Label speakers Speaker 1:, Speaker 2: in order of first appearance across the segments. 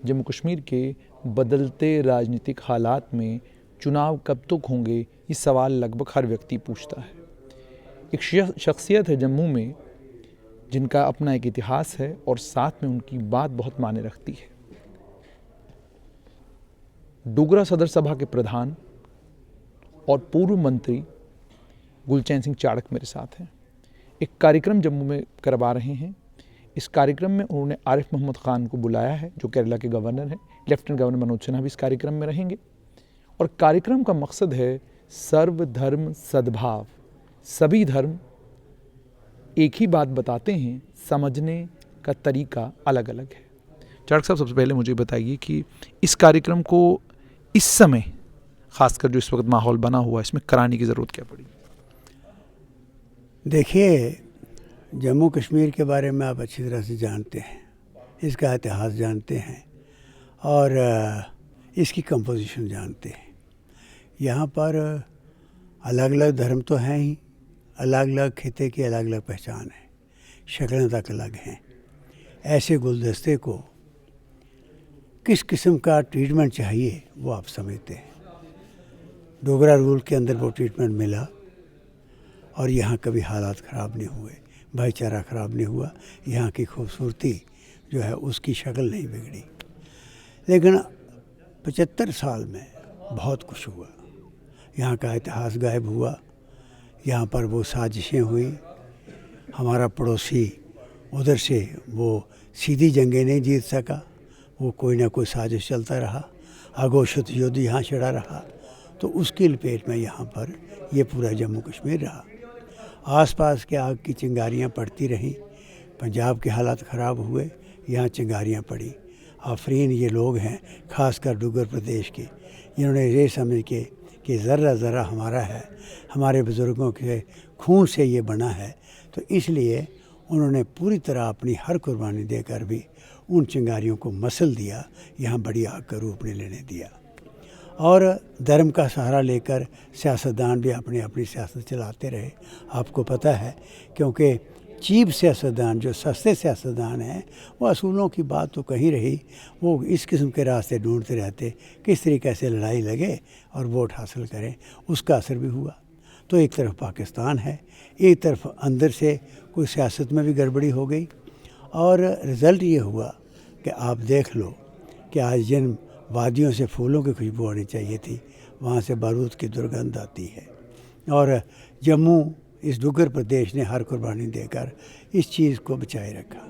Speaker 1: जम्मू कश्मीर के बदलते राजनीतिक हालात में चुनाव कब तक होंगे, ये सवाल लगभग हर व्यक्ति पूछता है। एक शख्सियत है जम्मू में जिनका अपना एक इतिहास है और साथ में उनकी बात बहुत मायने रखती है। डोगरा सदर सभा के प्रधान और पूर्व मंत्री गुलचैन सिंह चाड़क मेरे साथ हैं। एक कार्यक्रम जम्मू में करवा रहे हैं। इस कार्यक्रम में उन्होंने आरिफ मोहम्मद खान को बुलाया है, जो केरला के गवर्नर हैं। लेफ्टिनेंट गवर्नर मनोज सिन्हा भी इस कार्यक्रम में रहेंगे और कार्यक्रम का मकसद है सर्वधर्म सद्भाव। सभी धर्म एक ही बात बताते हैं, समझने का तरीका अलग अलग है। चाड़क साहब, सबसे पहले मुझे बताइए कि इस कार्यक्रम को इस समय, खासकर जो इस वक्त माहौल बना हुआ है, इसमें कराने की ज़रूरत क्या पड़ी?
Speaker 2: देखिए, जम्मू कश्मीर के बारे में आप अच्छी तरह से जानते हैं, इसका इतिहास जानते हैं और इसकी कंपोजिशन जानते हैं। यहाँ पर अलग अलग धर्म तो हैं ही, अलग अलग खिते की अलग अलग पहचान है, शक्लें तक अलग हैं। ऐसे गुलदस्ते को किस किस्म का ट्रीटमेंट चाहिए वो आप समझते हैं। डोगरा रूल के अंदर वो ट्रीटमेंट मिला और यहाँ कभी हालात ख़राब नहीं हुए, भाईचारा ख़राब नहीं हुआ, यहाँ की खूबसूरती जो है उसकी शक्ल नहीं बिगड़ी। लेकिन 75 साल में बहुत कुछ हुआ, यहाँ का इतिहास गायब हुआ, यहाँ पर वो साजिशें हुई। हमारा पड़ोसी उधर से वो सीधी जंगें नहीं जीत सका, वो कोई ना कोई साजिश चलता रहा, अघोषित युद्ध यहाँ छिड़ा रहा, तो उसकी लपेट में यहाँ पर ये पूरा जम्मू कश्मीर रहा। आसपास के आग की चिंगारियाँ पड़ती रहीं, पंजाब के हालात ख़राब हुए, यहाँ चिंगारियाँ पड़ी। आफरीन ये लोग हैं, ख़ासकर डुग्गर प्रदेश के, जिन्होंने ये समझ के कि ज़र्रा ज़र्रा हमारा है, हमारे बुज़ुर्गों के खून से ये बना है, तो इसलिए उन्होंने पूरी तरह अपनी हर कुर्बानी देकर भी उन चिंगारियों को मसल दिया, यहाँ बड़ी आग का रूप नहीं लेने दिया। और धर्म का सहारा लेकर सियासतदान भी अपनी अपनी सियासत चलाते रहे। आपको पता है, क्योंकि चीप सियासतदान, जो सस्ते सियासतदान हैं, वो असूलों की बात तो कहीं रही, वो इस किस्म के रास्ते ढूंढते रहते किस तरीके से लड़ाई लगे और वोट हासिल करें। उसका असर भी हुआ। तो एक तरफ पाकिस्तान है, एक तरफ अंदर से कोई सियासत में भी गड़बड़ी हो गई और रिज़ल्ट ये हुआ कि आप देख लो कि आज जिन वादियों से फूलों की खुशबू आनी चाहिए थी, वहाँ से बारूद की दुर्गंध आती है। और जम्मू, इस डुग्गर प्रदेश ने हर कुर्बानी देकर इस चीज़ को बचाए रखा।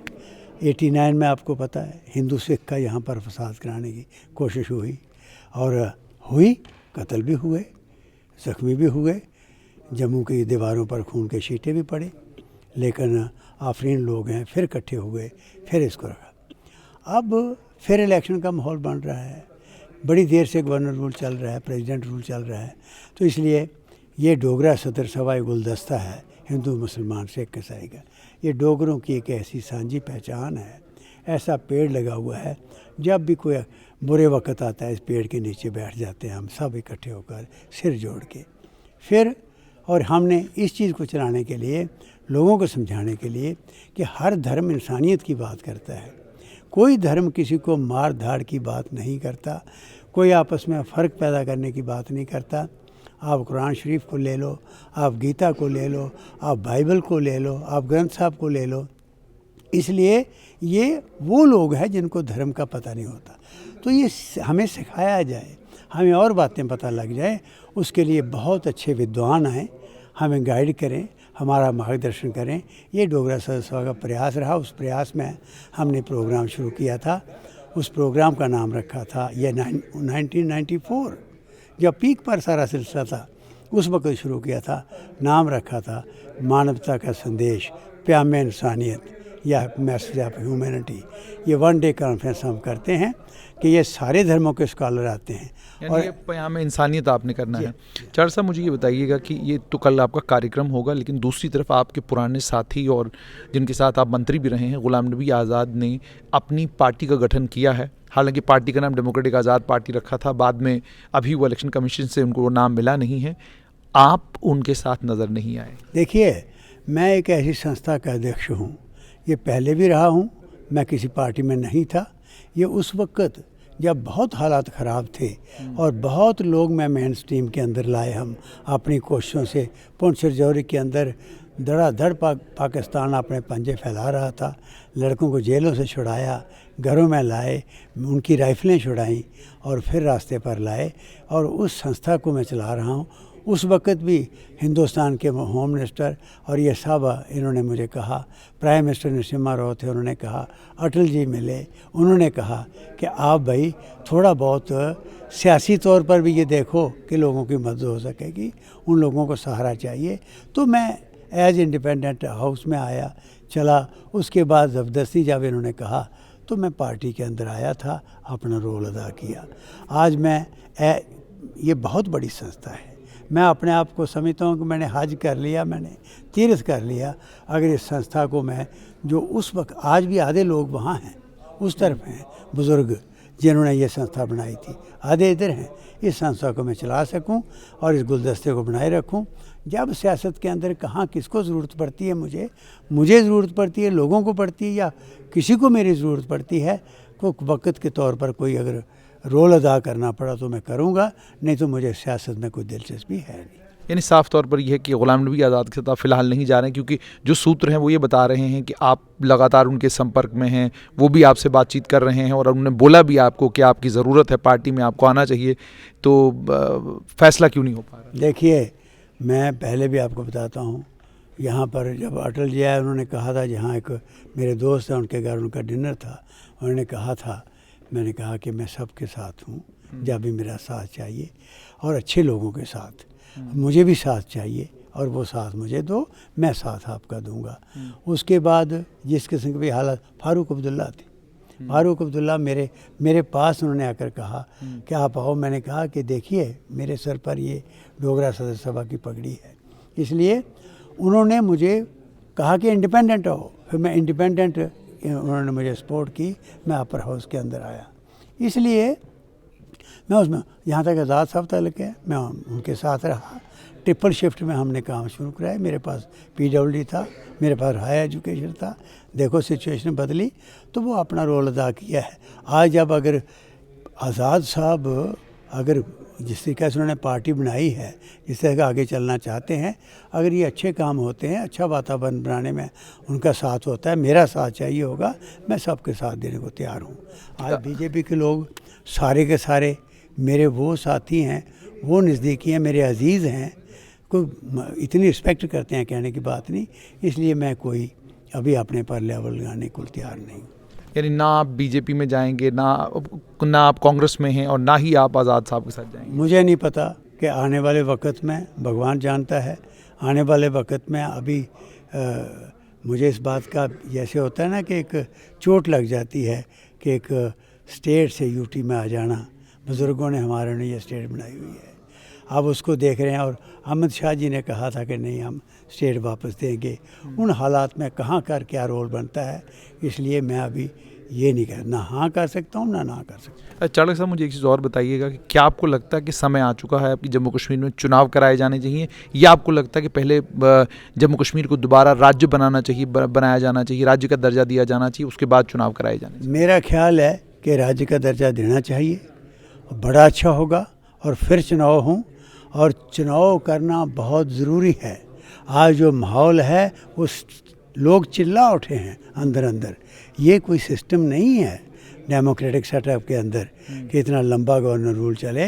Speaker 2: 89 में आपको पता है, हिंदू सिख का यहाँ पर फसाद कराने की कोशिश हुई और हुई, कत्ल भी हुए, ज़ख्मी भी हुए, जम्मू की दीवारों पर खून के छींटे भी पड़े, लेकिन आफरीन लोग हैं, फिर इकट्ठे हुए, फिर इसको रखा। अब फिर इलेक्शन का माहौल बन रहा है, बड़ी देर से गवर्नर रूल चल रहा है, प्रेसिडेंट रूल चल रहा है, तो इसलिए ये डोगरा सदर सभा गुलदस्ता है, हिंदू मुसलमान सिख ईसाई का। ये डोगरों की एक ऐसी सांझी पहचान है, ऐसा पेड़ लगा हुआ है, जब भी कोई बुरे वक्त आता है इस पेड़ के नीचे बैठ जाते हैं हम सब इकट्ठे होकर, सिर जोड़ के। फिर और हमने इस चीज़ को चलाने के लिए, लोगों को समझाने के लिए कि हर धर्म इंसानियत की बात करता है, कोई धर्म किसी को मार धाड़ की बात नहीं करता, कोई आपस में फ़र्क पैदा करने की बात नहीं करता। आप कुरान शरीफ को ले लो, आप गीता को ले लो, आप बाइबल को ले लो, आप ग्रंथ साहब को ले लो। इसलिए ये वो लोग हैं जिनको धर्म का पता नहीं होता, तो ये हमें सिखाया जाए, हमें और बातें पता लग जाए, उसके लिए बहुत अच्छे विद्वान आएँ, हमें गाइड करें, हमारा मार्गदर्शन करें। ये डोगरा सदर सभा का प्रयास रहा। उस प्रयास में हमने प्रोग्राम शुरू किया था। उस प्रोग्राम का नाम रखा था, ये 1994 जब पीक पर सारा सिलसिला था, उस वक्त शुरू किया था। नाम रखा था मानवता का संदेश, प्यामे इंसानियत या मैसेज ऑफ ह्यूमैनिटी। ये 1 डे कॉन्फ्रेंस हम करते हैं कि ये सारे धर्मों के स्कॉलर आते हैं
Speaker 1: और ये प्याम इंसानियत आपने करना है। चाड़क साहब, मुझे ये बताइएगा कि ये तो कल आपका कार्यक्रम होगा, लेकिन दूसरी तरफ आपके पुराने साथी और जिनके साथ आप मंत्री भी रहे हैं, गुलाम नबी आज़ाद ने अपनी पार्टी का गठन किया है। हालांकि पार्टी का नाम डेमोक्रेटिक आज़ाद पार्टी रखा था, बाद में अभी वो इलेक्शन कमीशन से उनको नाम मिला नहीं है। आप उनके साथ नज़र नहीं आए।
Speaker 2: देखिए, मैं एक ऐसी संस्था का अध्यक्ष हूँ, ये पहले भी रहा हूँ, मैं किसी पार्टी में नहीं था, ये उस वक़्त जब बहुत हालात ख़राब थे और बहुत लोग मैं मेन स्ट्रीम के अंदर लाए हम अपनी कोशिशों से। पुंछ राजौरी के अंदर धड़ाधड़ पाकिस्तान अपने पंजे फैला रहा था, लड़कों को जेलों से छुड़ाया, घरों में लाए, उनकी राइफलें छुड़ाईं और फिर रास्ते पर लाए, और उस संस्था को मैं चला रहा हूँ। उस वक़्त भी हिंदुस्तान के होम मिनिस्टर और ये सब इन्होंने मुझे कहा, प्राइम मिनिस्टर नरसिम्हा राव थे, उन्होंने कहा, अटल जी मिले, उन्होंने कहा कि आप भाई थोड़ा बहुत सियासी तौर पर भी ये देखो कि लोगों की मदद हो सकेगी, उन लोगों को सहारा चाहिए। तो मैं एज इंडिपेंडेंट हाउस में आया चला। उसके बाद ज़बरदस्ती जब इन्होंने कहा तो मैं पार्टी के अंदर आया था, अपना रोल अदा किया। आज मैं ये बहुत बड़ी संस्था है, मैं अपने आप को समझता हूँ कि मैंने हज कर लिया, मैंने तीर्थ कर लिया। अगर इस संस्था को मैं, जो उस वक्त, आज भी आधे लोग वहाँ हैं, उस तरफ हैं बुज़ुर्ग जिन्होंने ये संस्था बनाई थी, आधे इधर हैं, इस संस्था को मैं चला सकूं और इस गुलदस्ते को बनाए रखूं। जब सियासत के अंदर कहाँ किसको ज़रूरत पड़ती है, मुझे ज़रूरत पड़ती है, लोगों को पड़ती है, या किसी को मेरी ज़रूरत पड़ती है, को वक़्त के तौर पर कोई अगर रोल अदा करना पड़ा तो मैं करूँगा, नहीं तो मुझे सियासत में कोई दिलचस्पी है नहीं।
Speaker 1: यानी साफ तौर पर यह है कि गुलाम नबी आज़ाद के साथ आप फिलहाल नहीं जा रहे हैं, क्योंकि जो सूत्र हैं वो ये बता रहे हैं कि आप लगातार उनके संपर्क में हैं, वो भी आपसे बातचीत कर रहे हैं और उन्होंने बोला भी आपको कि आपकी ज़रूरत है पार्टी में, आपको आना चाहिए, तो फैसला क्यों नहीं हो पा रहा?
Speaker 2: देखिए, मैं पहले भी आपको बताता हूँ, यहाँ पर जब अटल जी आए, उन्होंने कहा था, जहाँ एक मेरे दोस्त हैं उनके घर उनका डिनर था, उन्होंने कहा था, मैंने कहा कि मैं सबके साथ हूँ जब भी मेरा साथ चाहिए, और अच्छे लोगों के साथ मुझे भी साथ चाहिए, और वो साथ मुझे दो, मैं साथ आपका दूंगा। उसके बाद जिस किस्म के भी हालात, फारूक अब्दुल्ला थे, फारूक अब्दुल्ला मेरे पास उन्होंने आकर कहा कि आप आओ। मैंने कहा कि देखिए, मेरे सर पर ये डोगरा सदर सभा की पगड़ी है, इसलिए उन्होंने मुझे कहा कि इंडिपेंडेंट हो। फिर मैं इंडिपेंडेंट, उन्होंने मुझे सपोर्ट की, मैं अपर हाउस के अंदर आया। इसलिए मैं उसमें, यहाँ तक आज़ाद साहब तक है, मैं उनके साथ रहा। ट्रिपल शिफ्ट में हमने काम शुरू कराया, मेरे पास PWD था, मेरे पास हाई एजुकेशन था। देखो सिचुएशन बदली तो वो अपना रोल अदा किया है। आज जब अगर आज़ाद साहब अगर जिस तरीके से उन्होंने पार्टी बनाई है, जिस तरह का आगे चलना चाहते हैं, अगर ये अच्छे काम होते हैं, अच्छा वातावरण बनाने में उनका साथ होता है, मेरा साथ चाहिए होगा, मैं सबके साथ देने को तैयार हूँ। आज BJP के लोग सारे के सारे मेरे वो साथी हैं, वो नज़दीकी हैं, मेरे अजीज़ हैं, कोई इतनी रिस्पेक्ट करते हैं, कहने की बात नहीं। इसलिए मैं कोई अभी अपने पर लेवल लगाने को तैयार नहीं।
Speaker 1: यानी ना आप BJP में जाएंगे, ना आप कांग्रेस में हैं, और ना ही आप आज़ाद साहब के साथ जाएंगे?
Speaker 2: मुझे नहीं पता कि आने वाले वक्त में, भगवान जानता है, आने वाले वक्त में अभी मुझे इस बात का, जैसे होता है ना कि एक चोट लग जाती है कि एक स्टेट से UT में आ जाना, बुज़ुर्गों ने हमारे ने ये स्टेट बनाई हुई है, अब उसको देख रहे हैं। और अमित शाह जी ने कहा था कि नहीं, हम स्टेट वापस देंगे। उन हालात में कहाँ कर क्या रोल बनता है, इसलिए मैं अभी ये नहीं कह, ना हाँ कर सकता हूँ ना कर सकता।
Speaker 1: चाणक्य साहब, मुझे एक चीज़ और बताइएगा कि क्या आपको लगता है कि समय आ चुका है आपकी जम्मू कश्मीर में चुनाव कराए जाने चाहिए, या आपको लगता है कि पहले जम्मू कश्मीर को दोबारा राज्य बनाया जाना चाहिए, राज्य का दर्जा दिया जाना चाहिए, उसके बाद चुनाव कराए जाने चाहिए?
Speaker 2: मेरा ख्याल है कि राज्य का दर्जा देना चाहिए, बड़ा अच्छा होगा, और फिर चुनाव हों, और चुनाव करना बहुत ज़रूरी है। आज जो माहौल है, वो लोग चिल्ला उठे हैं अंदर अंदर। ये कोई सिस्टम नहीं है डेमोक्रेटिक सेटअप के अंदर कि इतना लंबा गवर्नर रूल चले।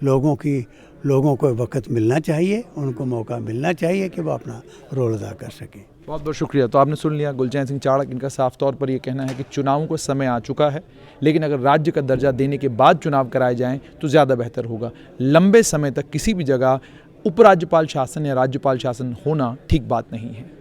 Speaker 2: लोगों को वक्त मिलना चाहिए, उनको मौका मिलना चाहिए कि वो अपना रोल अदा कर सकें।
Speaker 1: बहुत बहुत शुक्रिया। तो आपने सुन लिया गुलचैन सिंह चाड़क, इनका साफ तौर पर ये कहना है कि चुनावों का समय आ चुका है, लेकिन अगर राज्य का दर्जा देने के बाद चुनाव कराए जाएं तो ज़्यादा बेहतर होगा। लंबे समय तक किसी भी जगह उपराज्यपाल शासन या राज्यपाल शासन होना ठीक बात नहीं है।